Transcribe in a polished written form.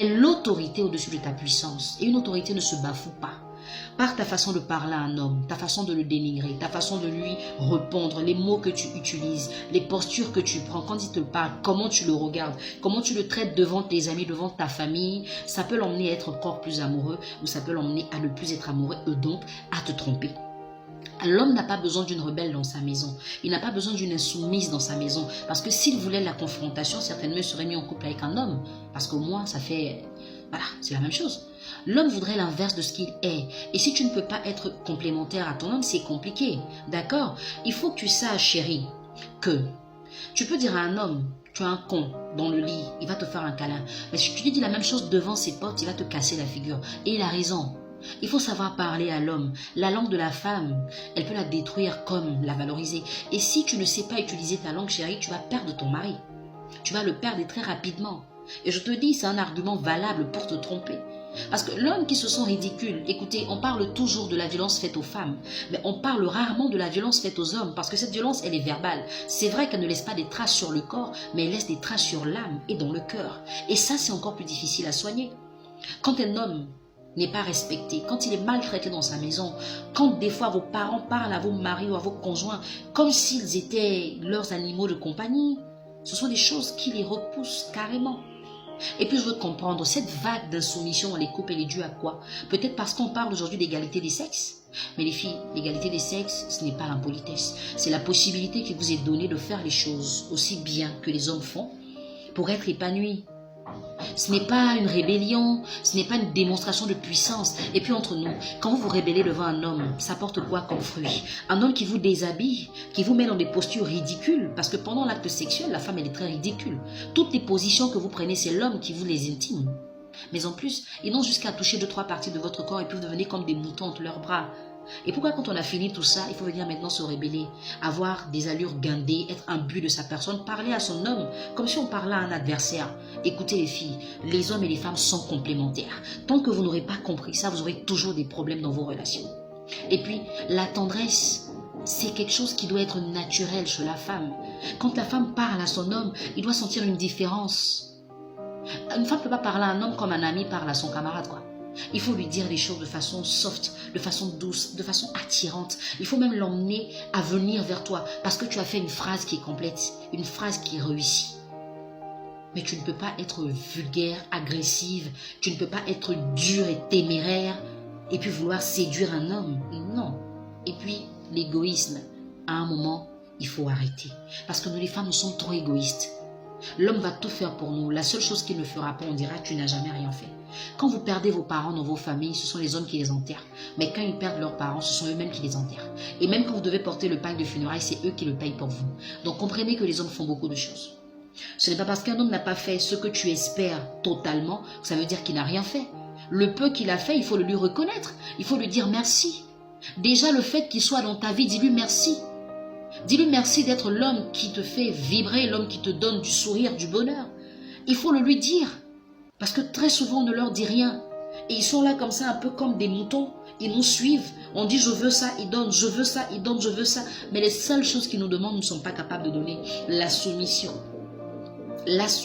Mais l'autorité au-dessus de ta puissance, et une autorité ne se bafoue pas. Par ta façon de parler à un homme, ta façon de le dénigrer, ta façon de lui répondre, les mots que tu utilises, les postures que tu prends quand il te parle, comment tu le regardes, comment tu le traites devant tes amis, devant ta famille, ça peut l'emmener à être encore plus amoureux ou ça peut l'emmener à ne plus être amoureux et donc à te tromper. L'homme n'a pas besoin d'une rebelle dans sa maison. Il n'a pas besoin d'une insoumise dans sa maison. Parce que s'il voulait la confrontation, certainement il serait mis en couple avec un homme. Parce qu'au moins, ça fait... Voilà, c'est la même chose. L'homme voudrait l'inverse de ce qu'il est. Et si tu ne peux pas être complémentaire à ton homme, c'est compliqué. D'accord? Il faut que tu saches, chérie, que tu peux dire à un homme, tu es un con dans le lit, il va te faire un câlin. Mais si tu lui dis la même chose devant ses potes, il va te casser la figure. Et il a raison. Il faut savoir parler à l'homme. La langue de la femme, elle peut la détruire comme la valoriser. Et si tu ne sais pas utiliser ta langue, chérie, tu vas perdre ton mari. Tu vas le perdre très rapidement. Et je te dis, c'est un argument valable pour te tromper. Parce que l'homme qui se sent ridicule, écoutez, on parle toujours de la violence faite aux femmes, mais on parle rarement de la violence faite aux hommes, parce que cette violence, elle est verbale. C'est vrai qu'elle ne laisse pas des traces sur le corps, mais elle laisse des traces sur l'âme et dans le cœur. Et ça, c'est encore plus difficile à soigner. Quand un homme n'est pas respecté, quand il est maltraité dans sa maison, quand des fois vos parents parlent à vos maris ou à vos conjoints comme s'ils étaient leurs animaux de compagnie, ce sont des choses qui les repoussent carrément. Et puis je veux comprendre, cette vague d'insoumission dans les couples, elle est due à quoi? Peut-être parce qu'on parle aujourd'hui d'égalité des sexes. Mais les filles, l'égalité des sexes, ce n'est pas l'impolitesse. C'est la possibilité qui vous est donnée de faire les choses aussi bien que les hommes font pour être épanouis. Ce n'est pas une rébellion, ce n'est pas une démonstration de puissance. Et puis entre nous, quand vous vous rébellez devant un homme, ça porte quoi comme fruit? Un homme qui vous déshabille, qui vous met dans des postures ridicules. Parce que pendant l'acte sexuel, la femme elle est très ridicule. Toutes les positions que vous prenez, c'est l'homme qui vous les intime. Mais en plus, ils n'ont jusqu'à toucher 2-3 parties de votre corps et puis vous devenez comme des moutons entre leurs bras. Et pourquoi quand on a fini tout ça, il faut venir maintenant se rebeller, avoir des allures guindées, être imbu de sa personne, parler à son homme comme si on parlait à un adversaire. Écoutez les filles, les hommes et les femmes sont complémentaires. Tant que vous n'aurez pas compris ça, vous aurez toujours des problèmes dans vos relations. Et puis, la tendresse, c'est quelque chose qui doit être naturel chez la femme. Quand la femme parle à son homme, il doit sentir une différence. Une femme ne peut pas parler à un homme comme un ami parle à son camarade, quoi. Il faut lui dire les choses de façon soft, de façon douce, de façon attirante. Il faut même l'emmener à venir vers toi parce que tu as fait une phrase qui est complète, une phrase qui est réussie. Mais tu ne peux pas être vulgaire, agressive, tu ne peux pas être dure et téméraire et puis vouloir séduire un homme. Non. Et puis l'égoïsme, à un moment, il faut arrêter. Parce que nous les femmes, nous sommes trop égoïstes. L'homme va tout faire pour nous. La seule chose qu'il ne fera pas, on dira tu n'as jamais rien fait. Quand vous perdez vos parents dans vos familles, ce sont les hommes qui les enterrent. Mais quand ils perdent leurs parents, ce sont eux-mêmes qui les enterrent. Et même quand vous devez porter le pack de funérailles, c'est eux qui le payent pour vous. Donc comprenez que les hommes font beaucoup de choses. Ce n'est pas parce qu'un homme n'a pas fait ce que tu espères totalement, ça veut dire qu'il n'a rien fait. Le peu qu'il a fait, il faut le lui reconnaître. Il faut lui dire merci. Déjà le fait qu'il soit dans ta vie, dis-lui merci. Dis-lui merci d'être l'homme qui te fait vibrer, l'homme qui te donne du sourire, du bonheur. Il faut le lui dire. Parce que très souvent, on ne leur dit rien. Et ils sont là comme ça, un peu comme des moutons. Ils nous suivent. On dit je veux ça, ils donnent. Je veux ça, ils donnent. Je veux ça. Mais les seules choses qu'ils nous demandent, nous ne sommes pas capables de donner. La soumission. La soumission.